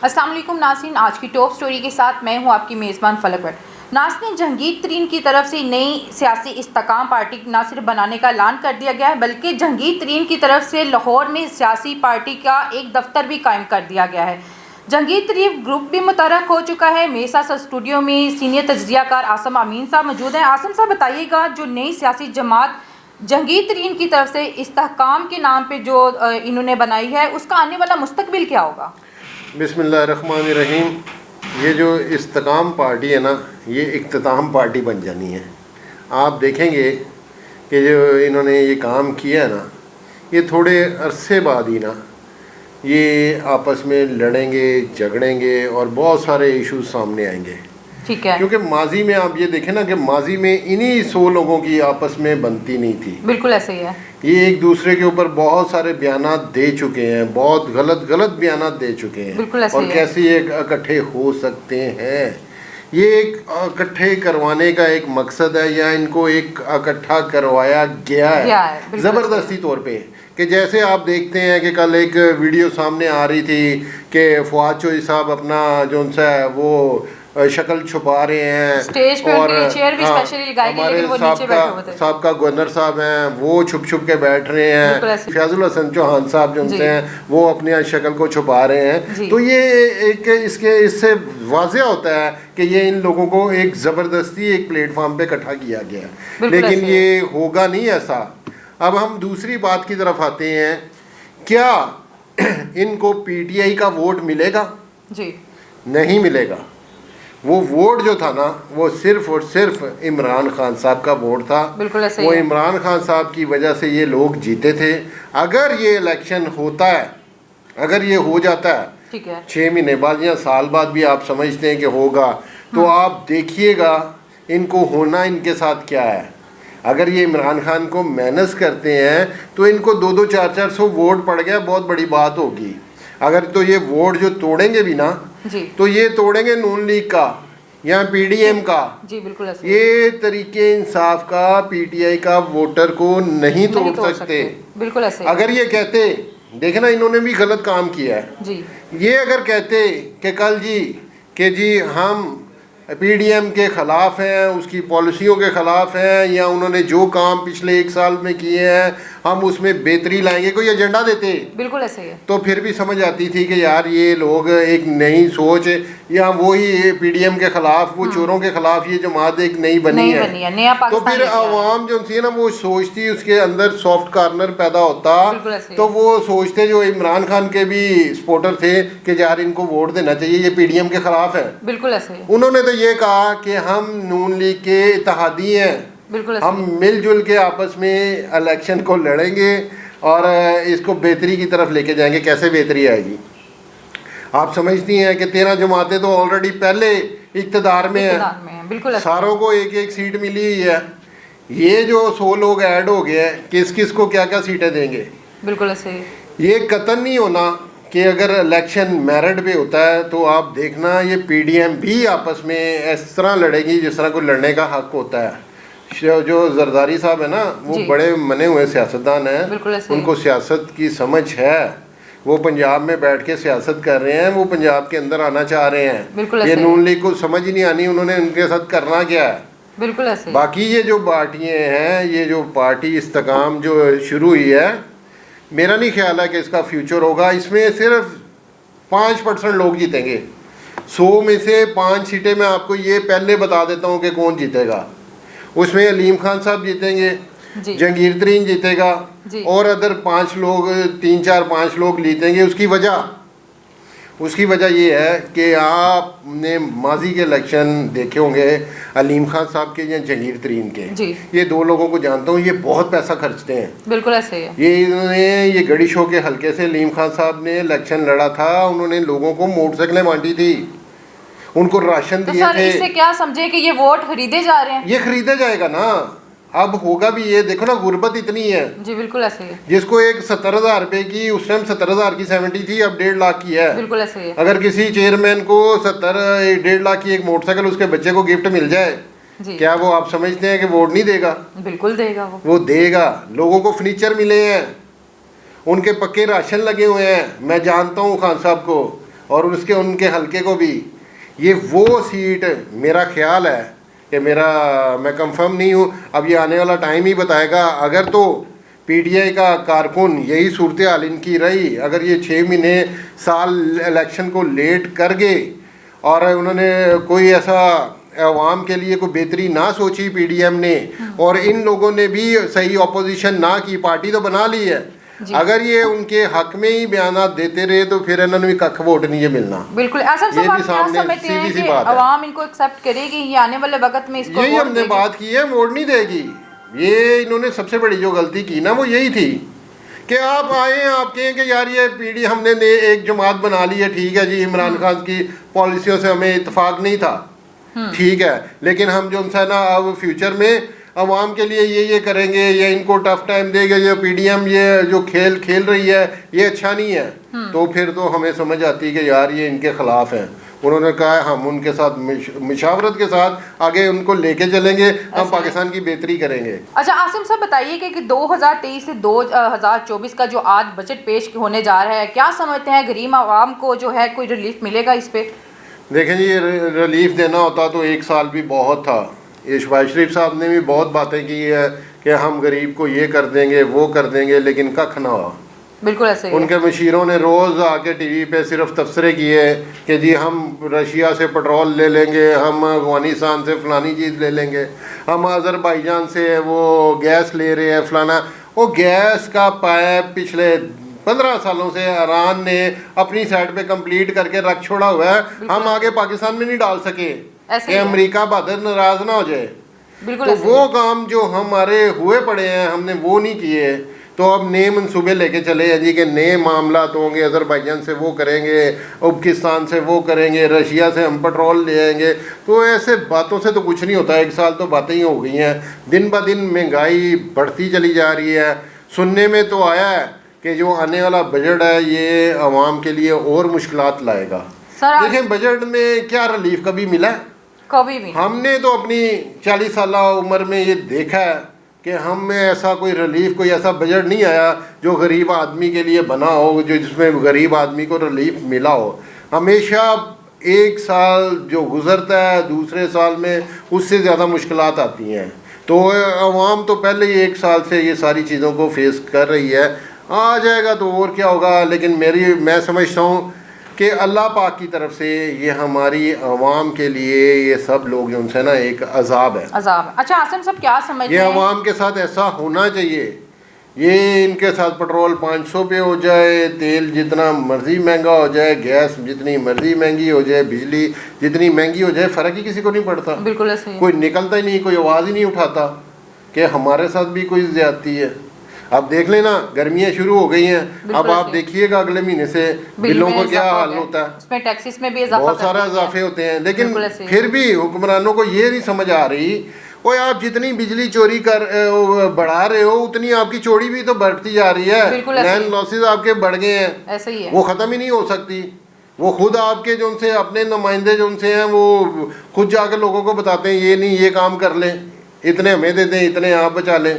अस्सलाम वालेकुम नाज़रीन, आज की टॉप स्टोरी के साथ मैं हूं आपकी मेज़बान फलक भट्ट। नाज़रीन, जहांगीर तरीन की तरफ से नई सियासी इस्तेकाम पार्टी न सिर्फ बनाने का ऐलान कर दिया गया है, बल्कि जहांगीर तरीन की तरफ से लाहौर में सियासी पार्टी का एक दफ्तर भी कायम कर दिया गया है। जहांगीर तरीन ग्रुप भी मुतहर्रिक हो चुका है। मेरे साथ स्टूडियो में सीनियर तजज़ियाकार आसम अमीन साहब मौजूद हैं। आसम साहब, बताइएगा, जो नई सियासी जमात जहांगीर तरीन की तरफ से इस्तेहकाम के नाम पे जो इन्होंने बनाई है, उसका आने वाला मुस्तकबिल क्या होगा? बिस्मिल्लाहिर्रहमानिर्रहीम। ये जो इस्तेकाम पार्टी है ना, ये इख्तिताम पार्टी बन जानी है। आप देखेंगे कि जो इन्होंने ये काम किया है ना, ये थोड़े अरसे बाद ही ना ये आपस में लड़ेंगे, झगड़ेंगे और बहुत सारे इश्यूज सामने आएंगे। ठीक है। क्योंकि माजी में आप ये देखें ना कि माजी में इन्हीं 100 लोगों की आपस में बनती नहीं थी। बिल्कुल ऐसे ही है। ये एक दूसरे के ऊपर बहुत सारे बयानात दे चुके हैं, बहुत गलत बयानात दे चुके हैं। बिल्कुल ऐसे और ही है। कैसे ये इकट्ठे हो सकते हैं, ये एक इकट्ठे करवाने का एक मकसद है या इनको एक इकट्ठा करवाया गया है ज़बरदस्ती तौर पे। कि जैसे आप देखते हैं कि कल एक वीडियो सामने आ रही थी कि फवाद चौधरी साहब अपना जो सा है वो शक्ल छुपा रहे हैं स्टेज पे, और चेयर भी स्पेशली लगाई गई, लेकिन वो नीचे बैठे हुए थे। साहब गवर्नर साहब हैं, वो छुप के बैठ रहे हैं। फयाजुल हसन चौहान साहब जो हैं वो अपनी शक्ल को छुपा रहे हैं। तो ये एक इससे वाज़ेह होता है कि ये इन लोगों को एक ज़बरदस्ती एक प्लेटफॉर्म पे इकट्ठा किया गया है, लेकिन ये होगा नहीं ऐसा। अब हम दूसरी बात की तरफ आते हैं, क्या इनको पीटीआई का वोट मिलेगा? जी नहीं मिलेगा। वो वोट जो था ना, वो सिर्फ और सिर्फ इमरान खान साहब का वोट था। बिल्कुल ऐसे वो इमरान खान साहब की वजह से ये लोग जीते थे। अगर ये इलेक्शन होता है, अगर ये हो जाता है, ठीक है, 6 महीने बाद या साल बाद भी आप समझते हैं कि होगा, तो आप देखिएगा इनको होना इनके साथ क्या है। अगर ये इमरान खान को मैनेज करते हैं तो इनको 200 400 वोट पड़ गया, बहुत बड़ी बात होगी। अगर तो ये वोट जो तोड़ेंगे भी ना जी, तो ये तोड़ेंगे नून लीग का या पीडीएम का। जी बिल्कुल ऐसे। ये तरीके इंसाफ का पीटीआई का वोटर को नहीं तोड़ सकते। बिल्कुल ऐसे। अगर ये कहते, देखना इन्होंने भी गलत काम किया है जी, ये अगर कहते कि कल जी कि जी हम पीडीएम के ख़िलाफ़ हैं, उसकी पॉलिसियों के ख़िलाफ़ हैं, या उन्होंने जो काम पिछले 1 साल में किए हैं हम उसमें बेहतरी लाएंगे, कोई एजेंडा देते, बिल्कुल ऐसे है, तो फिर भी समझ आती थी कि यार ये लोग एक नई सोच, या वही पीडीएम के ख़िलाफ़, वो चोरों के ख़िलाफ़ ये जमात एक नई बनी है, नया तो फिर आवाम जो थी ना वो सोचती, उसके अंदर सॉफ्ट कार्नर पैदा होता, तो वो सोचते जो इमरान खान के भी सपोर्टर थे कि यार इनको वोट देना चाहिए, ये पीडीएम के ख़िलाफ़ है। बिल्कुल ऐसे। उन्होंने तो ये कहा कि हम नून लीग के इत्तेहादी हैं, बिल्कुल हम मिलजुल के आपस में इलेक्शन को लड़ेंगे और इसको बेहतरी की तरफ लेके जाएंगे। कैसे बेहतरी आएगी? आप समझती हैं कि 13 जमातें तो ऑलरेडी पहले इक़्तिदार में हैं, बिल्कुल सारों को एक एक सीट मिली हुई है। ये जो 100 लोग ऐड हो गए हैं, किस किस को क्या क्या सीटें देंगे? बिल्कुल ऐसे। ये कतन नहीं होना कि अगर इलेक्शन मेरिट पे होता है तो आप देखना ये पीडीएम भी आपस में इस तरह लड़ेगी जिस तरह को लड़ने का हक होता है। जो जरदारी साहब है ना, वो बड़े मने हुए सियासतदान हैं, उनको सियासत की समझ है, वो पंजाब में बैठ के सियासत कर रहे हैं, वो पंजाब के अंदर आना चाह रहे हैं। ये नून लीग को समझ ही नहीं आनी उन्होंने उनके साथ करना क्या है। बिल्कुल ऐसे। बाकी ये जो पार्टियाँ हैं, ये जो पार्टी इस्तेकाम जो शुरू हुई है, मेरा नहीं ख्याल है कि इसका फ्यूचर होगा। इसमें सिर्फ 5% लोग जीतेंगे। 100 में से 5 सीटें मैं आपको ये पहले बता देता हूँ कि कौन जीतेगा। उसमें अलीम खान साहब जीतेंगे, जहांगीर तरीन जीतेगा, और अदर 5 लोग, 3 4 5 लोग जीतेंगे। उसकी वजह ये है कि आपने माजी के इलेक्शन देखे होंगे अलीम खान साहब के या जहांगीर तरीन के, ये 2 लोगों को जानता हूँ, ये बहुत पैसा खर्चते हैं। बिल्कुल ऐसे है। ये गड़ी शो के हल्के से अलीम खान साहब ने इलेक्शन लड़ा था, उन्होंने लोगों को मोटरसाइकिलें बांटी थी, उनको राशन दिए थे। इससे क्या समझे कि ये वोट खरीदे जा रहे हैं? ये खरीदा जाएगा ना, अब होगा भी ये। देखो ना, गुर्बत इतनी है जी, बिल्कुल ऐसे है। जिसको एक 70,000 रुपए की, उस टाइम 70,000 की 70 थी, अब 1.5 लाख की है। बिल्कुल ऐसे है। अगर किसी चेयरमैन को 1.5 लाख की एक मोटरसाइकिल उसके बच्चे को गिफ्ट मिल जाए, क्या वो आप समझते हैं कि वोट नहीं देगा? बिल्कुल देगा। वो देगा। लोगों को फर्नीचर मिले हैं, उनके पक्के राशन लगे हुए हैं, मैं जानता हूँ खान साहब को, और उसके उनके हलके को भी, ये वो सीट मेरा ख्याल है कि मैं कंफर्म नहीं हूँ, अब ये आने वाला टाइम ही बताएगा। अगर तो पीटीआई का कारकुन यही सूरत हाल इनकी रही, अगर ये 6 महीने साल इलेक्शन को लेट कर गए और उन्होंने कोई ऐसा अवाम के लिए कोई बेहतरी ना सोची पीडीएम ने, और इन लोगों ने भी सही ऑपोजिशन ना की, पार्टी तो बना ली है, अगर ये उनके हक में ही बयानात देते रहे तो फिर इन्होंने भी कख वोट नहीं है मिलना। बिल्कुल आसिम साहब, आप क्या समझते हैं कि अवाम इनको एक्सेप्ट करेगी ये आने वाले वक्त में? इसको यही हमने बात की है, वोट नहीं देगी। ये इन्होंने सबसे बड़ी जो गलती की ना वो यही थी कि आप आए, आप कहें कि यार ये पीडी हमने एक जमात बना ली है, ठीक है जी, इमरान खान की पॉलिसियों से हमें इत्तेफाक नहीं था, ठीक है, लेकिन हम जो है ना अब फ्यूचर में अवाम के लिए ये करेंगे, ये इनको टफ टाइम देंगे, ये पीडीएम ये जो खेल रही है ये अच्छा नहीं है। तो फिर तो हमें समझ आती है कि यार ये इनके खिलाफ हैं। उन्होंने कहा है हम उनके साथ मुशावरत के साथ आगे उनको लेके चलेंगे, हम पाकिस्तान की बेहतरी करेंगे। अच्छा आसिम साहब बताइए कि 2023 से 2024 का जो आज बजट पेश होने जा रहा है, क्या समझते हैं गरीब आवाम को जो है कोई रिलीफ मिलेगा इस पे? देखें जी, रिलीफ देना होता तो 1 साल भी बहुत था। ये शहबाज शरीफ साहब ने भी बहुत बातें की है कि हम गरीब को ये कर देंगे वो कर देंगे, लेकिन कख ना हुआ। बिल्कुल ऐसे ही उनके मशीरों ने रोज़ आके टीवी पे सिर्फ तबसरे किए कि जी हम रशिया से पेट्रोल ले लेंगे, हम अफगानिस्तान से फ़लानी चीज़ ले लेंगे, हम अज़रबैजान से वो गैस ले रहे हैं फ़लाना। वो गैस का पाइप पिछले 15 सालों से ईरान ने अपनी साइड पे कंप्लीट करके रख छोड़ा हुआ है, हम आगे पाकिस्तान में नहीं डाल सके कि अमेरिका बहादुर नाराज़ ना हो जाए। तो वो काम जो हमारे हुए पड़े हैं हमने वो नहीं किए, तो अब नए मनसूबे लेके चले हैं जी कि नए मामला तो होंगे, अज़रबैजान से वो करेंगे, उज़्बेकिस्तान से वो करेंगे, रशिया से हम पेट्रोल ले आएंगे। तो ऐसे बातों से तो कुछ नहीं होता, 1 साल तो बातें ही हो गई हैं। दिन ब दिन महंगाई बढ़ती चली जा रही है। सुनने में तो आया है कि जो आने वाला बजट है ये आवाम के लिए और मुश्किलात लाएगा। देखें बजट में क्या रिलीफ कभी मिला है? कभी भी। हमने तो अपनी 40 साल उम्र में ये देखा है कि हम में ऐसा कोई रिलीफ, कोई ऐसा बजट नहीं आया जो गरीब आदमी के लिए बना हो, जो जिसमें गरीब आदमी को रिलीफ मिला हो। हमेशा 1 साल जो गुजरता है दूसरे साल में उससे ज़्यादा मुश्किलात आती हैं। तो अवाम तो पहले ही 1 साल से ये सारी चीज़ों को फेस कर रही है, आ जाएगा तो और क्या होगा। लेकिन मैं समझता हूँ कि अल्लाह पाक की तरफ से ये हमारी आवाम के लिए ये सब लोग जो उनसे ना एक अजाब है। अजाब। अच्छा आसिम साहब क्या समझते हैं? ये आवाम के साथ ऐसा होना चाहिए, ये इनके साथ पेट्रोल 500 पे हो जाए, तेल जितना मर्जी महंगा हो जाए, गैस जितनी मर्जी महंगी हो जाए, बिजली जितनी महंगी हो जाए, फ़र्क ही किसी को नहीं पड़ता। बिल्कुल ऐसे ही। कोई निकलता ही नहीं, कोई आवाज़ ही नहीं उठाता कि हमारे साथ भी कोई ज़्यादती है। अब देख लेना गर्मियाँ शुरू हो गई हैं, अब आप देखिएगा अगले महीने से बिलों का क्या हाल होता है। उसमें टैक्सेस में भी इजाफा, बहुत सारा इजाफे होते हैं। लेकिन फिर भी हुक्मरानों को ये नहीं समझ आ रही, वो आप जितनी बिजली चोरी कर बढ़ा रहे हो उतनी आपकी चोरी भी तो बढ़ती जा रही है। लैंड लॉसेस आपके बढ़ गए हैं, ऐसे ही है, वो ख़त्म ही नहीं हो सकती। वो खुद आपके जो उनसे अपने नुमाइंदे जो उनसे हैं वो खुद जाकर लोगों को बताते हैं ये नहीं ये काम कर लें, इतने हमें दे दें, इतने आप बचा लें।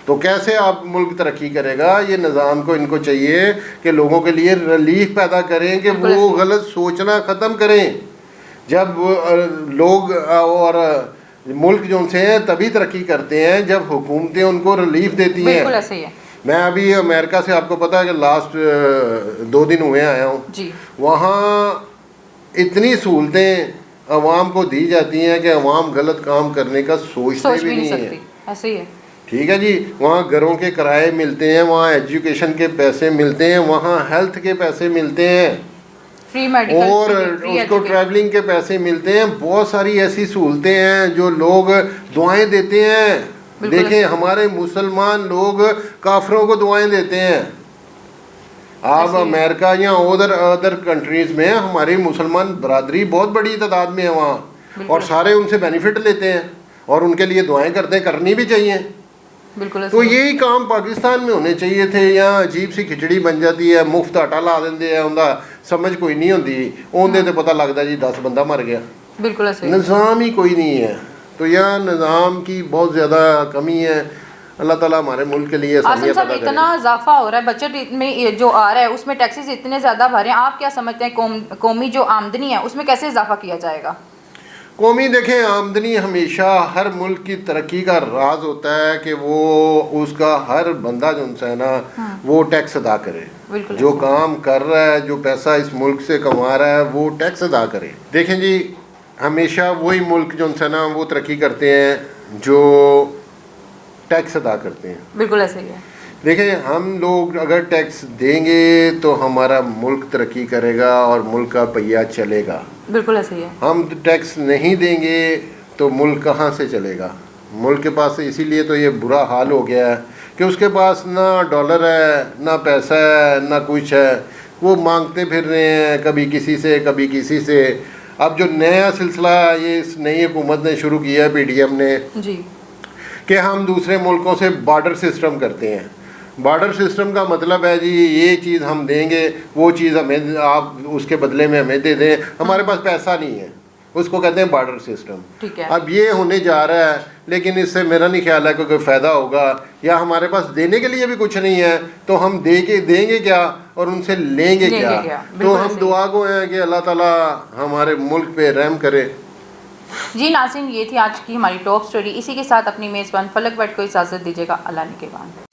तो कैसे आप मुल्क तरक्की करेगा? ये निज़ाम को इनको चाहिए कि लोगों के लिए रिलीफ पैदा करें कि वो गलत सोचना ख़त्म करें। जब लोग और मुल्क जो उनसे हैं तभी तरक्की करते हैं जब हुकूमतें उनको रिलीफ देती हैं। बिल्कुल ऐसे ही है। मैं अभी अमेरिका से, आपको पता है कि लास्ट 2 दिन हुए आया हूँ जी। वहाँ इतनी सहूलतें अवाम को दी जाती हैं कि अवाम गलत काम करने का सोचते भी नहीं है। ऐसे ही है, ठीक है जी। वहाँ घरों के किराए मिलते हैं, वहाँ एजुकेशन के पैसे मिलते हैं, वहाँ हेल्थ के पैसे मिलते हैं, फ्री मेडिकल और उसको ट्रैवलिंग के पैसे मिलते हैं। बहुत सारी ऐसी सहूलतें हैं जो लोग दुआएं देते हैं। देखें हमारे मुसलमान लोग काफिरों को दुआएं देते हैं। आप अमेरिका या अदर कंट्रीज़ में हमारी मुसलमान बरादरी बहुत बड़ी तादाद में है वहाँ, और सारे उनसे बेनिफिट लेते हैं और उनके लिए दुआएं करते हैं, करनी भी चाहिए। बिल्कुल। तो यही काम पाकिस्तान में होने चाहिए थे। यहाँ अजीब सी खिचड़ी बन जाती है, मुफ्त आटा ला देंगे हैं, उनका समझ कोई नहीं होती, उनके तो पता लगता जी 10 बंदा मर गया। बिल्कुल ऐसे निज़ाम ही कोई नहीं है। तो यहाँ निज़ाम की बहुत ज़्यादा कमी है। अल्लाह ताला हमारे मुल्क के लिए आसिम आसानियाँ साहब, पैदा करे। इतना इजाफा हो रहा है बजट में ये जो आ रहा है उसमें टैक्सेस इतने ज़्यादा भरे हैं, आप क्या समझते हैं कौमी जो आमदनी है उसमें कैसे इजाफा किया जाएगा? कौमी देखें, आमदनी हमेशा हर मुल्क की तरक्की का राज होता है कि वो उसका हर बंदा जो है ना वो टैक्स अदा करे। बिल्कुल जो काम कर रहा है, जो पैसा इस मुल्क से कमा रहा है वो टैक्स अदा करे। देखें जी, हमेशा वही मुल्क जो है ना वो तरक्की करते हैं जो टैक्स अदा करते हैं। बिल्कुल ऐसे ही है। देखें, हम लोग अगर टैक्स देंगे तो हमारा मुल्क तरक्की करेगा और मुल्क का पहिया चलेगा। बिल्कुल ऐसे ही है। हम टैक्स नहीं देंगे तो मुल्क कहाँ से चलेगा? मुल्क के पास इसीलिए तो ये बुरा हाल हो गया है कि उसके पास ना डॉलर है, ना पैसा है, ना कुछ है। वो मांगते फिर रहे हैं, कभी किसी से कभी किसी से। अब जो नया सिलसिला ये इस नई हुकूमत ने शुरू किया है, पीडीएम ने, जी, कि हम दूसरे मुल्कों से बॉर्डर सिस्टम करते हैं। बॉर्डर सिस्टम का मतलब है जी, ये चीज़ हम देंगे, वो चीज़ हमें आप उसके बदले में हमें दे दें। हमारे पास पैसा नहीं है, उसको कहते हैं बॉर्डर सिस्टम। ठीक है। अब ये होने जा रहा है, लेकिन इससे मेरा नहीं ख्याल है कि कोई फ़ायदा होगा, या हमारे पास देने के लिए भी कुछ नहीं है तो हम देंगे क्या और उनसे लेंगे क्या? तो हम दुआ गो हैं कि अल्लाह ताला हमारे मुल्क पे रहम करे। जी नाज़रीन, ये थी आज की हमारी टॉप स्टोरी। इसी के साथ अपनी मेज़बान फलक भट्ट को इजाज़त दीजिएगा। अल्लाह निगहबान।